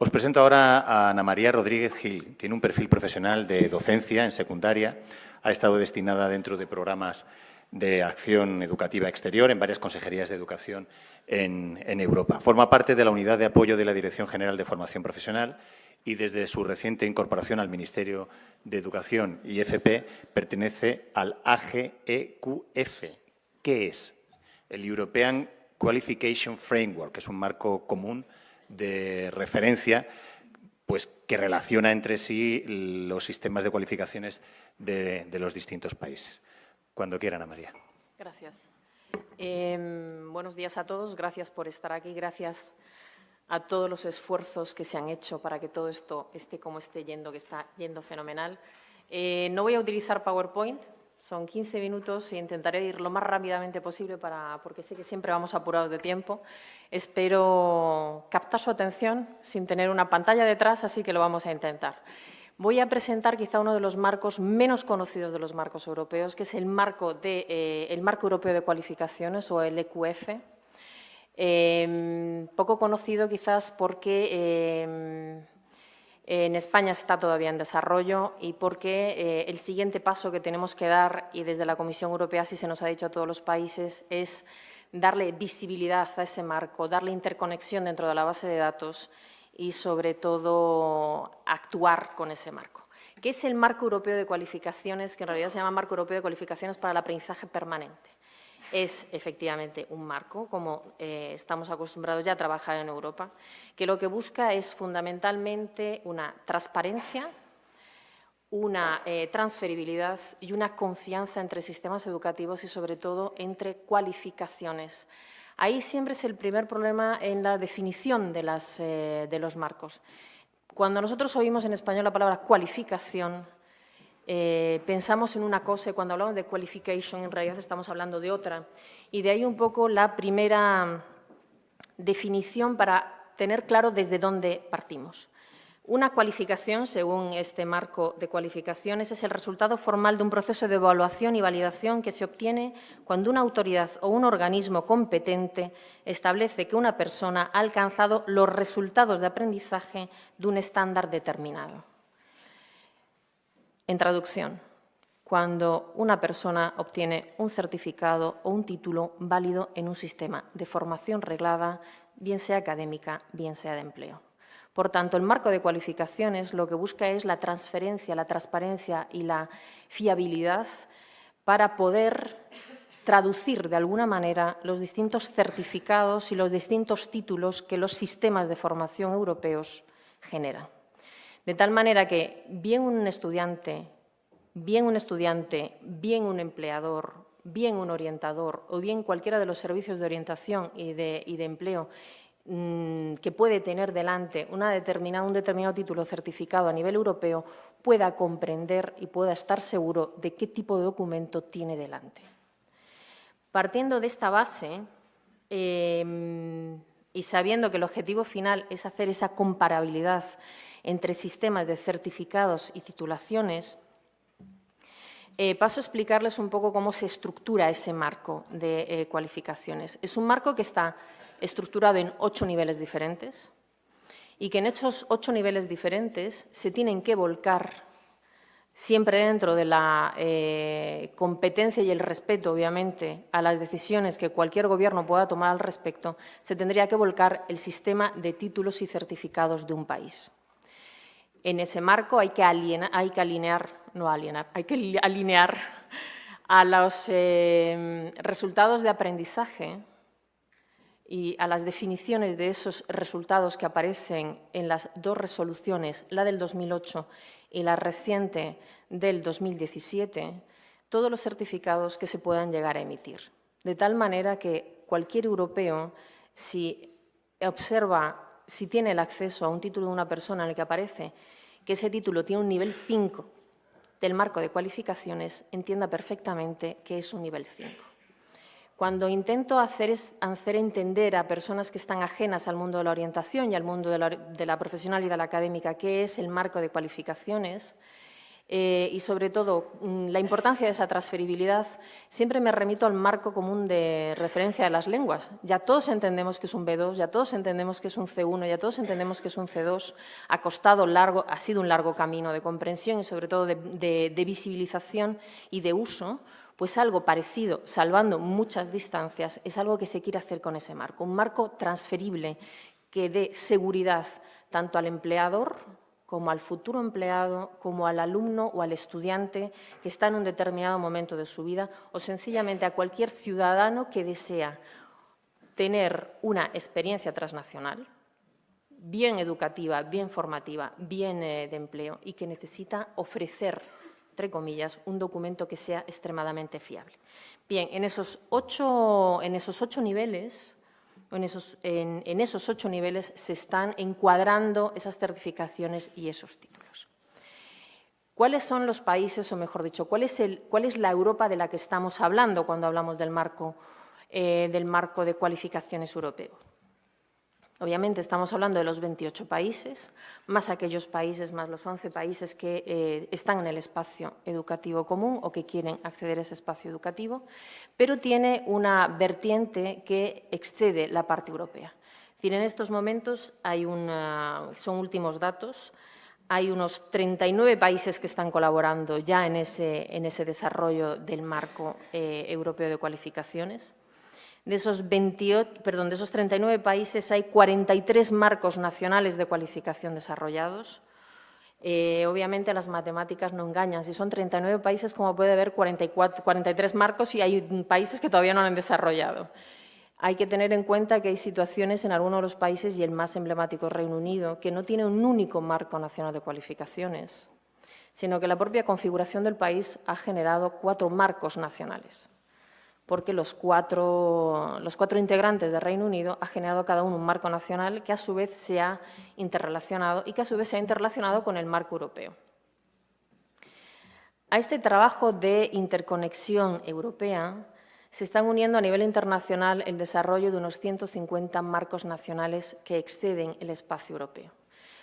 Os presento ahora a Ana María Rodríguez Gil. Tiene un perfil profesional de docencia en secundaria. Ha estado destinada dentro de programas de acción educativa exterior en varias consejerías de educación en Europa. Forma parte de la unidad de apoyo de la Dirección General de Formación Profesional y desde su reciente incorporación al Ministerio de Educación y FP pertenece al AGEQF. ¿Qué es? El European Qualification Framework, que es un marco común de referencia pues, que relaciona entre sí los sistemas de cualificaciones de los distintos países. Cuando quiera, Ana María. Gracias. Buenos días a todos. Gracias por estar aquí. Gracias a todos los esfuerzos que se han hecho para que todo esto esté como esté yendo, que está yendo fenomenal. No voy a utilizar PowerPoint. Son 15 minutos e intentaré ir lo más rápidamente posible porque sé que siempre vamos apurados de tiempo. Espero captar su atención sin tener una pantalla detrás, así que lo vamos a intentar. Voy a presentar quizá uno de los marcos menos conocidos de los marcos europeos, que es el marco europeo de cualificaciones, o el EQF. Poco conocido quizás porque en España está todavía en desarrollo y porque el siguiente paso que tenemos que dar, y desde la Comisión Europea sí se nos ha dicho a todos los países, es darle visibilidad a ese marco, darle interconexión dentro de la base de datos y, sobre todo, actuar con ese marco. ¿Qué es el Marco Europeo de Cualificaciones? Que en realidad se llama Marco Europeo de Cualificaciones para el Aprendizaje Permanente. Es efectivamente un marco, como estamos acostumbrados ya a trabajar en Europa, que lo que busca es fundamentalmente una transparencia, una transferibilidad y una confianza entre sistemas educativos y, sobre todo, entre cualificaciones. Ahí siempre es el primer problema en la definición de los marcos. Cuando nosotros oímos en español la palabra cualificación, pensamos en una cosa y cuando hablamos de qualification en realidad estamos hablando de otra. Y de ahí un poco la primera definición para tener claro desde dónde partimos. Una cualificación, según este marco de cualificaciones, es el resultado formal de un proceso de evaluación y validación que se obtiene cuando una autoridad o un organismo competente establece que una persona ha alcanzado los resultados de aprendizaje de un estándar determinado. En traducción, cuando una persona obtiene un certificado o un título válido en un sistema de formación reglada, bien sea académica, bien sea de empleo. Por tanto, el marco de cualificaciones lo que busca es la transferencia, la transparencia y la fiabilidad para poder traducir de alguna manera los distintos certificados y los distintos títulos que los sistemas de formación europeos generan. De tal manera que bien un estudiante, bien un empleador, bien un orientador o bien cualquiera de los servicios de orientación y de empleo que puede tener delante un determinado título o certificado a nivel europeo pueda comprender y pueda estar seguro de qué tipo de documento tiene delante. Partiendo de esta base y sabiendo que el objetivo final es hacer esa comparabilidad entre sistemas de certificados y titulaciones, paso a explicarles un poco cómo se estructura ese marco de cualificaciones. Es un marco que está estructurado en 8 niveles diferentes y que en esos 8 niveles diferentes se tienen que volcar, siempre dentro de la competencia y el respeto, obviamente, a las decisiones que cualquier gobierno pueda tomar al respecto, se tendría que volcar el sistema de títulos y certificados de un país. En ese marco hay que alinear a los resultados de aprendizaje y a las definiciones de esos resultados que aparecen en las dos resoluciones, la del 2008 y la reciente del 2017, todos los certificados que se puedan llegar a emitir. De tal manera que cualquier europeo, si tiene el acceso a un título de una persona en el que aparece que ese título tiene un nivel 5 del marco de cualificaciones, entienda perfectamente que es un nivel 5. Cuando intento hacer entender a personas que están ajenas al mundo de la orientación y al mundo de la profesional y de la académica qué es el marco de cualificaciones, y, sobre todo, la importancia de esa transferibilidad, siempre me remito al marco común de referencia de las lenguas. Ya todos entendemos que es un B2, ya todos entendemos que es un C1, ya todos entendemos que es un C2. Ha sido un largo camino de comprensión y, sobre todo, de visibilización y de uso. Pues algo parecido, salvando muchas distancias, es algo que se quiere hacer con ese marco. Un marco transferible que dé seguridad tanto al empleador como al futuro empleado, como al alumno o al estudiante que está en un determinado momento de su vida, o sencillamente a cualquier ciudadano que desea tener una experiencia transnacional, bien educativa, bien formativa, bien de empleo, y que necesita ofrecer, entre comillas, un documento que sea extremadamente fiable. Bien, en esos ocho niveles se están encuadrando esas certificaciones y esos títulos. ¿Cuáles son los países, o mejor dicho, cuál es la Europa de la que estamos hablando cuando hablamos del marco de cualificaciones europeo? Obviamente estamos hablando de los 28 países, más aquellos países, más los 11 países que están en el espacio educativo común o que quieren acceder a ese espacio educativo, pero tiene una vertiente que excede la parte europea. Es decir, en estos momentos son últimos datos, hay unos 39 países que están colaborando ya en ese desarrollo del marco europeo de cualificaciones. De esos 39 países hay 43 marcos nacionales de cualificación desarrollados. Obviamente las matemáticas no engañan. Si son 39 países, como puede haber 43 marcos y hay países que todavía no lo han desarrollado. Hay que tener en cuenta que hay situaciones en algunos de los países, y el más emblemático es Reino Unido, que no tiene un único marco nacional de cualificaciones, sino que la propia configuración del país ha generado 4 marcos nacionales, porque los cuatro integrantes de Reino Unido ha generado cada uno un marco nacional que a su vez se ha interrelacionado y que a su vez se ha interrelacionado con el marco europeo. A este trabajo de interconexión europea se están uniendo a nivel internacional el desarrollo de unos 150 marcos nacionales que exceden el espacio europeo.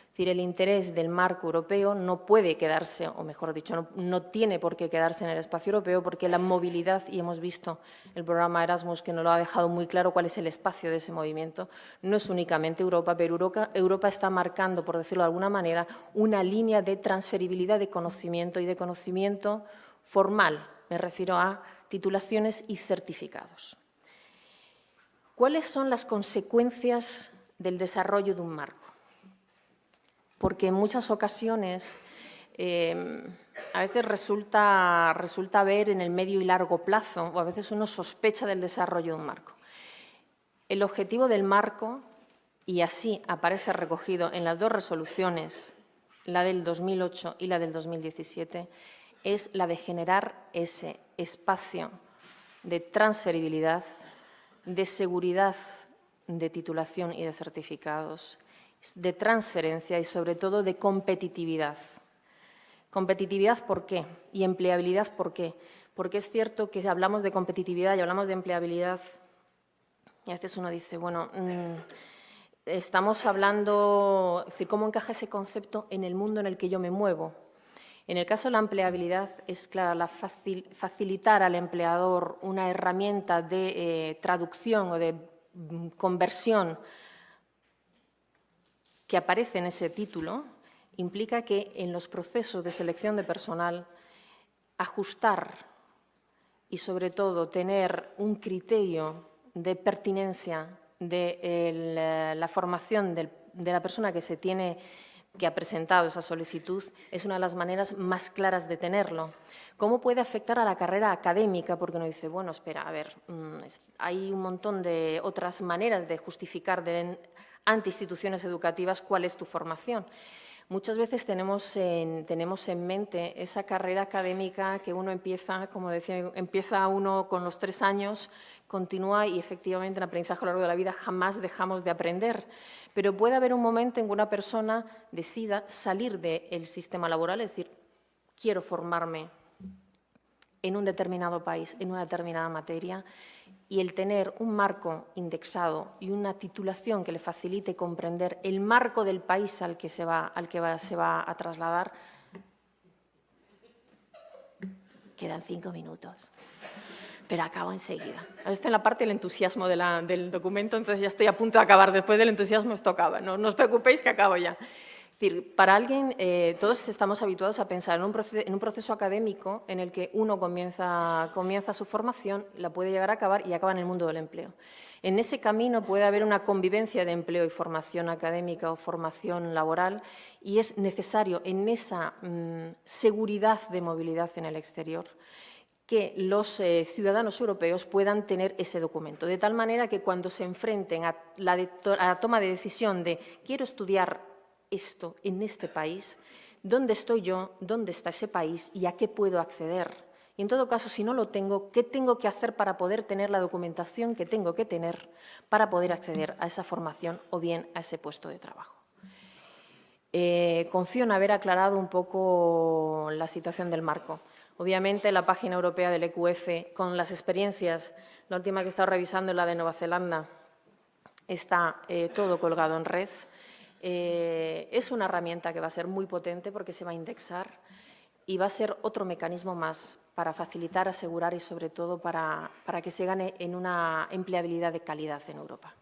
Es decir, el interés del marco europeo no puede quedarse, o mejor dicho, no tiene por qué quedarse en el espacio europeo, porque la movilidad, y hemos visto el programa Erasmus que nos lo ha dejado muy claro cuál es el espacio de ese movimiento, no es únicamente Europa, pero Europa está marcando, por decirlo de alguna manera, una línea de transferibilidad de conocimiento y de conocimiento formal. Me refiero a titulaciones y certificados. ¿Cuáles son las consecuencias del desarrollo de un marco? Porque en muchas ocasiones a veces resulta ver en el medio y largo plazo, o a veces uno sospecha del desarrollo de un marco. El objetivo del marco, y así aparece recogido en las 2 resoluciones, la del 2008 y la del 2017, es la de generar ese espacio de transferibilidad, de seguridad de titulación y de certificados, de transferencia y, sobre todo, de competitividad. ¿Competitividad por qué? Y empleabilidad ¿por qué? Porque es cierto que hablamos de competitividad y hablamos de empleabilidad y a veces uno dice, bueno, estamos hablando, es decir, ¿cómo encaja ese concepto en el mundo en el que yo me muevo? En el caso de la empleabilidad es clara facilitar al empleador una herramienta de traducción o de conversión que aparece en ese título, implica que en los procesos de selección de personal ajustar y, sobre todo, tener un criterio de pertinencia de la formación de la persona que ha presentado esa solicitud es una de las maneras más claras de tenerlo. ¿Cómo puede afectar a la carrera académica? Porque uno dice, bueno, espera, a ver, hay un montón de otras maneras de justificar ante instituciones educativas cuál es tu formación. Muchas veces tenemos en mente esa carrera académica que uno empieza, como decía, empieza uno con los 3 años, continúa y efectivamente en aprendizaje a lo largo de la vida jamás dejamos de aprender. Pero puede haber un momento en que una persona decida salir del sistema laboral, es decir, quiero formarme en un determinado país, en una determinada materia, y el tener un marco indexado y una titulación que le facilite comprender el marco del país al que se va a trasladar, quedan 5 minutos, pero acabo enseguida. Ahora estoy en la parte del entusiasmo del documento, entonces ya estoy a punto de acabar. Después del entusiasmo esto acaba. No os preocupéis que acabo ya. Es decir, para alguien, todos estamos habituados a pensar en un proceso académico en el que uno comienza su formación, la puede llegar a acabar y acaba en el mundo del empleo. En ese camino puede haber una convivencia de empleo y formación académica o formación laboral y es necesario en esa seguridad de movilidad en el exterior que los ciudadanos europeos puedan tener ese documento, de tal manera que cuando se enfrenten a la toma de decisión de quiero estudiar esto en este país, ¿dónde estoy yo? ¿Dónde está ese país? ¿Y a qué puedo acceder? Y en todo caso, si no lo tengo, ¿qué tengo que hacer para poder tener la documentación que tengo que tener para poder acceder a esa formación o bien a ese puesto de trabajo? Confío en haber aclarado un poco la situación del marco. Obviamente, la página europea del EQF, con las experiencias, la última que he estado revisando es la de Nueva Zelanda, está todo colgado en red. Es una herramienta que va a ser muy potente porque se va a indexar y va a ser otro mecanismo más para facilitar, asegurar y, sobre todo, para que se gane en una empleabilidad de calidad en Europa.